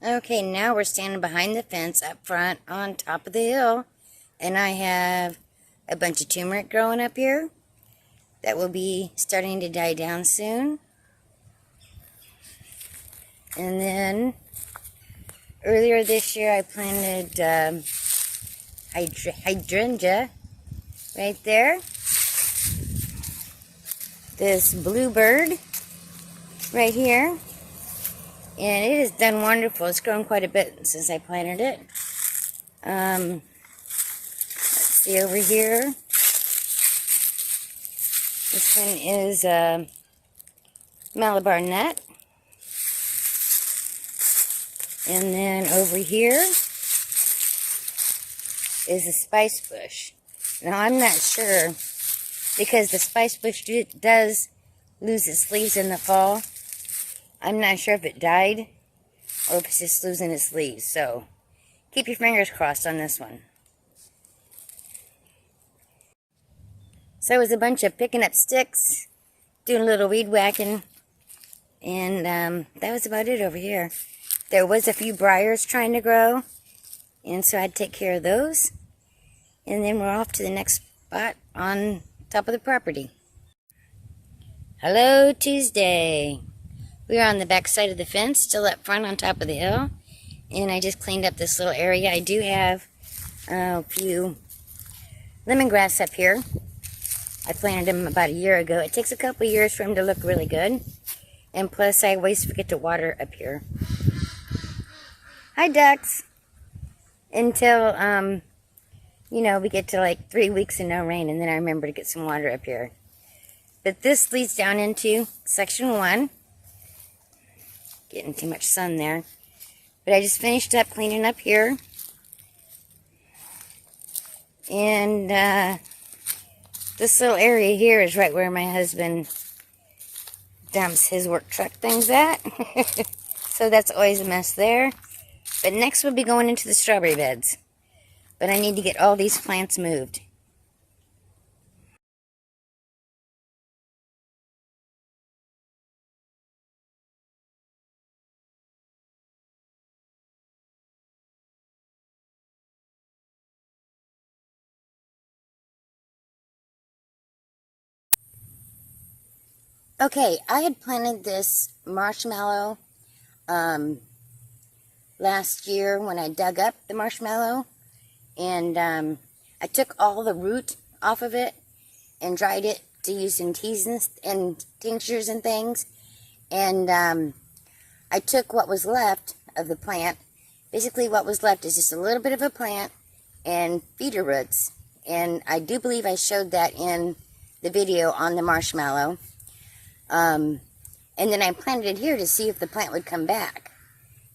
Okay, now we're standing behind the fence up front on top of the hill. And I have a bunch of turmeric growing up here that will be starting to die down soon. And then earlier this year I planted hydrangea right there. This bluebird right here. And it has done wonderful. It's grown quite a bit since I planted it. Let's see over here. This one is Malabar nut. And then over here is a spice bush. Now I'm not sure because the spice bush does lose its leaves in the fall. I'm not sure if it died or if it's just losing its leaves. So keep your fingers crossed on this one. So it was a bunch of picking up sticks, doing a little weed whacking, and that was about it over here. There was a few briars trying to grow, and so I had to take care of those. And then we're off to the next spot on top of the property. Hello, Tuesday. We are on the back side of the fence, still up front on top of the hill. And I just cleaned up this little area. I do have a few lemongrass up here. I planted them about a year ago. It takes a couple years for them to look really good. And plus, I always forget to water up here. Hi, ducks. Until, you know, we get to like 3 weeks of no rain, and then I remember to get some water up here. But this leads down into section 1. Getting too much sun there. But I just finished up cleaning up here. And this little area here is right where my husband dumps his work truck things at. So that's always a mess there. But next we'll be going into the strawberry beds. But I need to get all these plants moved. Okay, I had planted this marshmallow last year when I dug up the marshmallow, and I took all the root off of it and dried it to use in teas and tinctures and things. And I took what was left of the plant. Basically what was left is just a little bit of a plant and feeder roots. And I do believe I showed that in the video on the marshmallow. And then I planted it here to see if the plant would come back.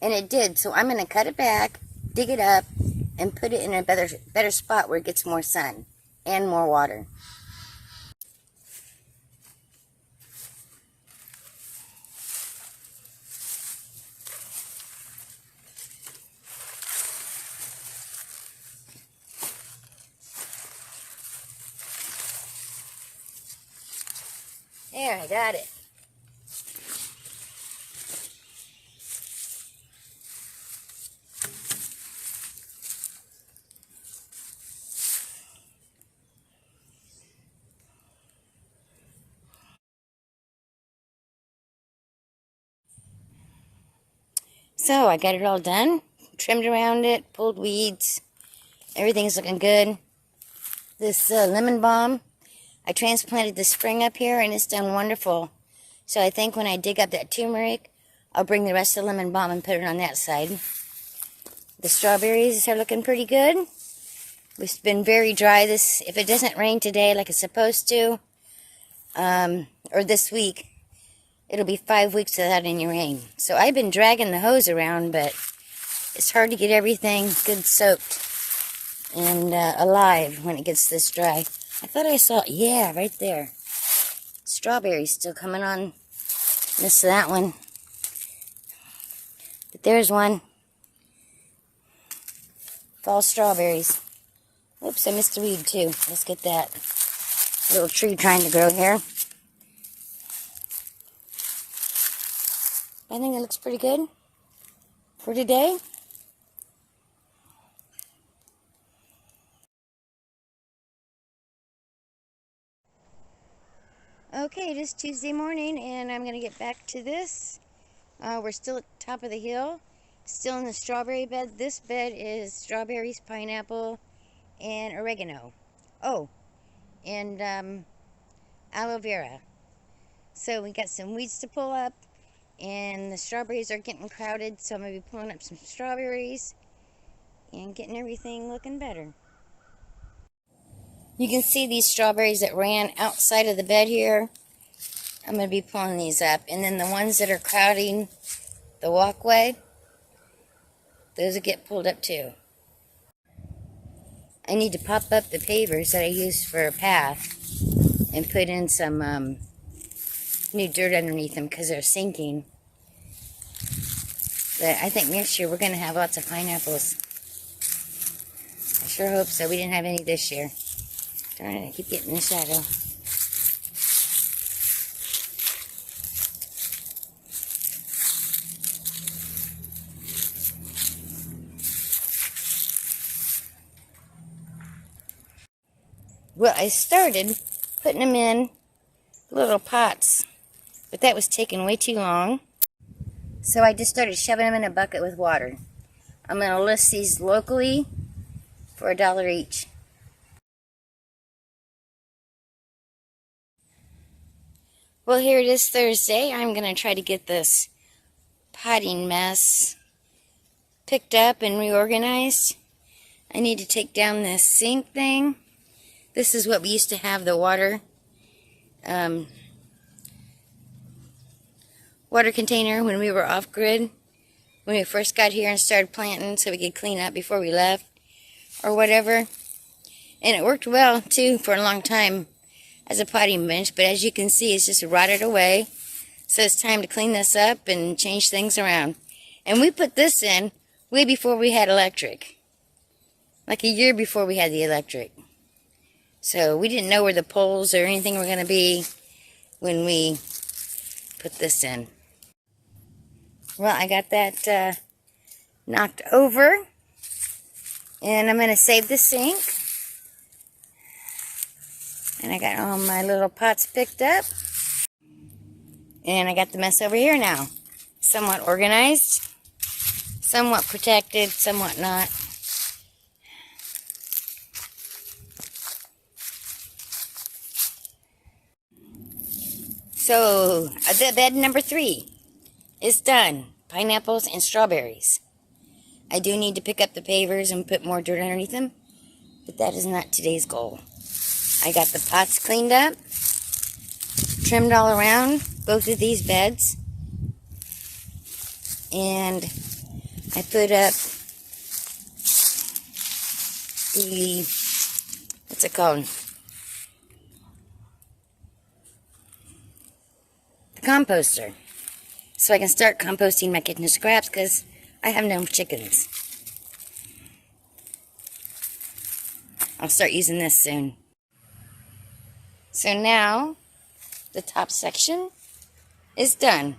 And it did. So I'm going to cut it back, dig it up, and put it in a better spot where it gets more sun and more water. There, I got it. So I got it all done, trimmed around it, pulled weeds. Everything's looking good. This lemon balm, I transplanted this spring up here, and it's done wonderful. So I think when I dig up that turmeric, I'll bring the rest of the lemon balm and put it on that side. The strawberries are looking pretty good. It's been very dry. If it doesn't rain today like it's supposed to, or this week, it'll be 5 weeks without any rain. So I've been dragging the hose around, but it's hard to get everything good soaked and alive when it gets this dry. I thought I saw, yeah, right there. Strawberries still coming on. Missed that one. But there's one. Fall strawberries. Oops, I missed a weed too. Let's get that little tree trying to grow here. I think it looks pretty good. for today. Okay, it is Tuesday morning, and I'm going to get back to this. We're still at the top of the hill, still in the strawberry bed. This bed is strawberries, pineapple, and oregano. Oh, and aloe vera. So we got some weeds to pull up, and the strawberries are getting crowded, so I'm going to be pulling up some strawberries and getting everything looking better. You can see these strawberries that ran outside of the bed here. I'm going to be pulling these up. And then the ones that are crowding the walkway, those will get pulled up too. I need to pop up the pavers that I used for a path and put in some new dirt underneath them because they're sinking. But I think next year we're going to have lots of pineapples. I sure hope so. We didn't have any this year. Darn it, I keep getting in the shadow. Well, I started putting them in little pots, but that was taking way too long. So I just started shoving them in a bucket with water. I'm going to list these locally for $1 each. Well, here it is Thursday. I'm going to try to get this potting mess picked up and reorganized. I need to take down this sink thing. This is what we used to have the water container when we were off-grid, when we first got here and started planting so we could clean up before we left or whatever. And it worked well, too, for a long time as a potting bench, but as you can see, it's just rotted away. So it's time to clean this up and change things around. And we put this in way before we had electric. Like a year before we had the electric. So we didn't know where the poles or anything were going to be when we put this in. Well, I got that knocked over. And I'm going to save the sink. And I got all my little pots picked up. And I got the mess over here now. Somewhat organized. Somewhat protected, somewhat not. So, the bed number 3 is done. Pineapples and strawberries. I do need to pick up the pavers and put more dirt underneath them, but that is not today's goal. I got the pots cleaned up, trimmed all around both of these beds, and I put up the, what's it called? The composter. So I can start composting my kitchen scraps because I have no chickens. I'll start using this soon. So now, the top section is done.